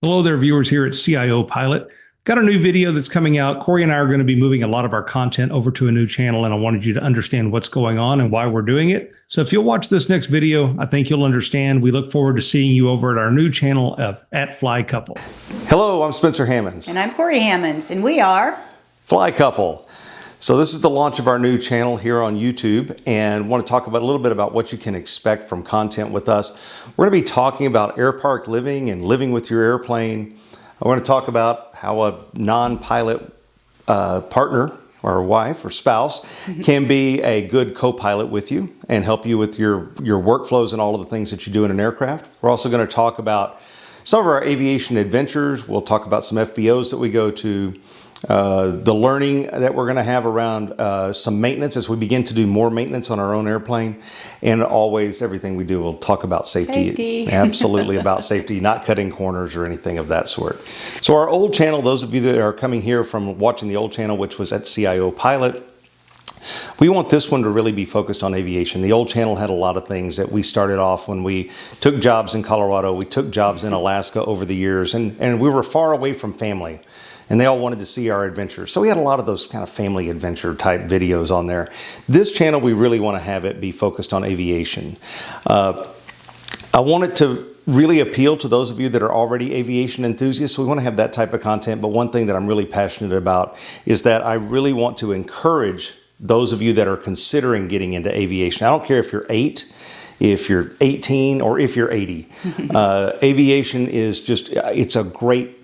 Hello there, viewers here at CIO Pilot. Got a new video that's coming out. Corey and I are going to be moving a lot of our content over to a new channel, and I wanted you to understand what's going on and why we're doing it. So if you'll watch this next video, I think you'll understand. We look forward to seeing you over at our new channel at FlyCouple. Hello, I'm Spencer Hammonds. And I'm Corey Hammonds, and we are FlyCouple. So this is the launch of our new channel here on YouTube, and want to talk about a little bit about what you can expect from content with us. We're going to be talking about Airpark living and living with your airplane. I want to talk about how a non-pilot partner or wife or spouse can be a good co-pilot with you and help you with your workflows and all of the things that you do in an aircraft. We're also going to talk about some of our aviation adventures. We'll talk about some FBOs that we go to, the learning that we're going to have around some maintenance as we begin to do more maintenance on our own airplane, and always everything we do, we'll talk about safety. Absolutely about safety, not cutting corners or anything of that sort. So our old channel, those of you that are coming here from watching the old channel, which was at CIO Pilot, we want this one to really be focused on aviation. The old channel had a lot of things that we started off when we took jobs in Colorado, we took jobs in Alaska over the years, and we were far away from family. And they all wanted to see our adventures. So we had a lot of those kind of family adventure type videos on there. This channel, we really want to have it be focused on aviation. I want it to really appeal to those of you that are already aviation enthusiasts. So we want to have that type of content. But one thing that I'm really passionate about is that I really want to encourage those of you that are considering getting into aviation. I don't care if you're 8, if you're 18, or if you're 80. Aviation is just, it's a great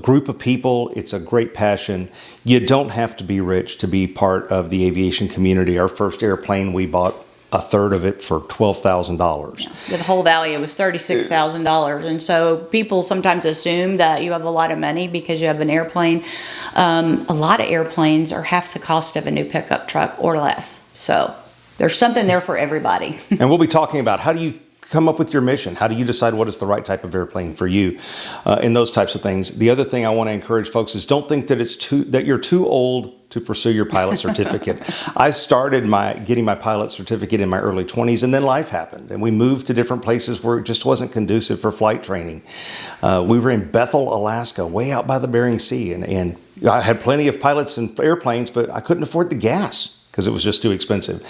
group of people. It's a great passion. You don't have to be rich to be part of the aviation community. Our first airplane, we bought a third of it for $12,000. Yeah, the whole value was $36,000. And so people sometimes assume that you have a lot of money because you have an airplane. A lot of airplanes are half the cost of a new pickup truck or less. So there's something there for everybody. And we'll be talking about how do you come up with your mission? How do you decide what is the right type of airplane for you, and those types of things. The other thing I want to encourage folks is don't think that you're too old to pursue your pilot certificate. I started getting my pilot certificate in my early 20s, and then life happened, and we moved to different places where it just wasn't conducive for flight training. We were in Bethel, Alaska, way out by the Bering Sea, and I had plenty of pilots and airplanes, but I couldn't afford the gas because it was just too expensive.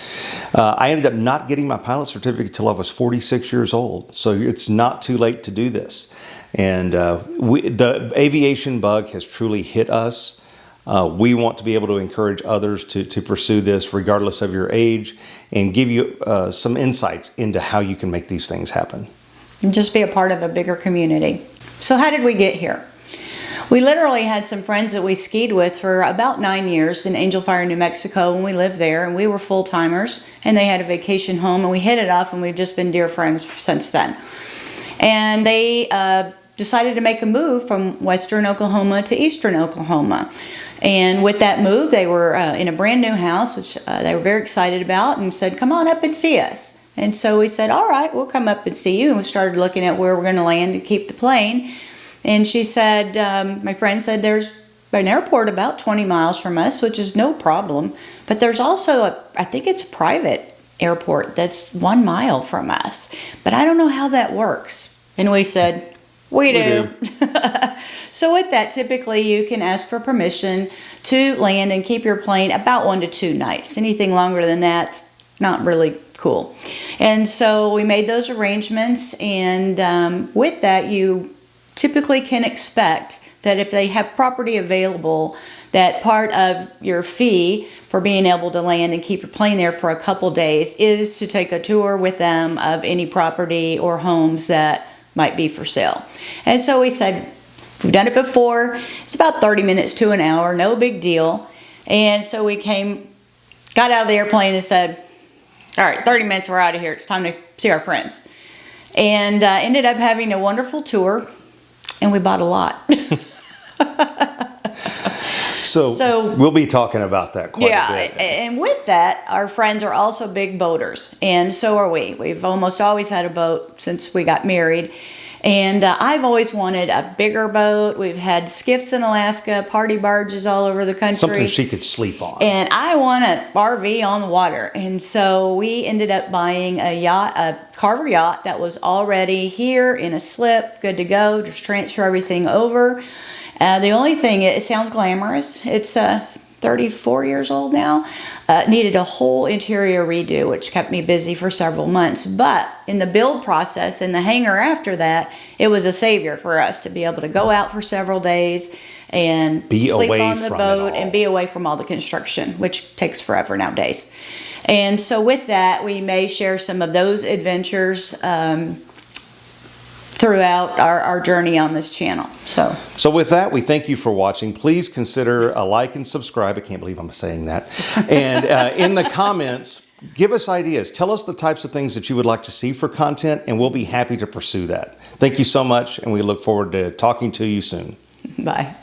I ended up not getting my pilot certificate until I was 46 years old. So it's not too late to do this. And the aviation bug has truly hit us. We want to be able to encourage others to pursue this regardless of your age, and give you some insights into how you can make these things happen. And just be a part of a bigger community. So how did we get here? We literally had some friends that we skied with for about 9 years in Angel Fire, New Mexico, when we lived there, and we were full-timers, and they had a vacation home, and we hit it off, and we've just been dear friends since then. And they decided to make a move from western Oklahoma to eastern Oklahoma. And with that move, they were in a brand new house, which they were very excited about, and said, come on up and see us. And so we said, all right, we'll come up and see you. And we started looking at where we're going to land and keep the plane. And she said, my friend said, there's an airport about 20 miles from us, which is no problem. But there's also, I think it's a private airport that's 1 mile from us. But I don't know how that works. And we said, we do. So with that, typically you can ask for permission to land and keep your plane about 1 to 2 nights. Anything longer than that, not really cool. And so we made those arrangements. And with that, you typically can expect that if they have property available, that part of your fee for being able to land and keep your plane there for a couple days is to take a tour with them of any property or homes that might be for sale. And so we said, we've done it before. It's about 30 minutes to an hour, no big deal. And so we got out of the airplane and said, all right, 30 minutes, we're out of here. It's time to see our friends. And ended up having a wonderful tour. And we bought a lot. So we'll be talking about that quite a bit. And with that, our friends are also big boaters, and so are we. We've almost always had a boat since we got married. And I've always wanted a bigger boat. We've had skiffs in Alaska, party barges all over the country. Something she could sleep on. And I want an RV on the water. And so we ended up buying a yacht, a Carver yacht that was already here in a slip, good to go. Just transfer everything over. The only thing, it sounds glamorous. It's 34 years old now. Needed a whole interior redo, which kept me busy for several months. But in the build process and the hangar after that, it was a savior for us to be able to go out for several days and sleep on the boat and be away from all the construction, which takes forever nowadays. And so with that, we may share some of those adventures throughout our journey on this channel. So with that, we thank you for watching. Please consider a like and subscribe. I can't believe I'm saying that. And in the comments, give us ideas. Tell us the types of things that you would like to see for content, and we'll be happy to pursue that. Thank you so much, and we look forward to talking to you soon. Bye.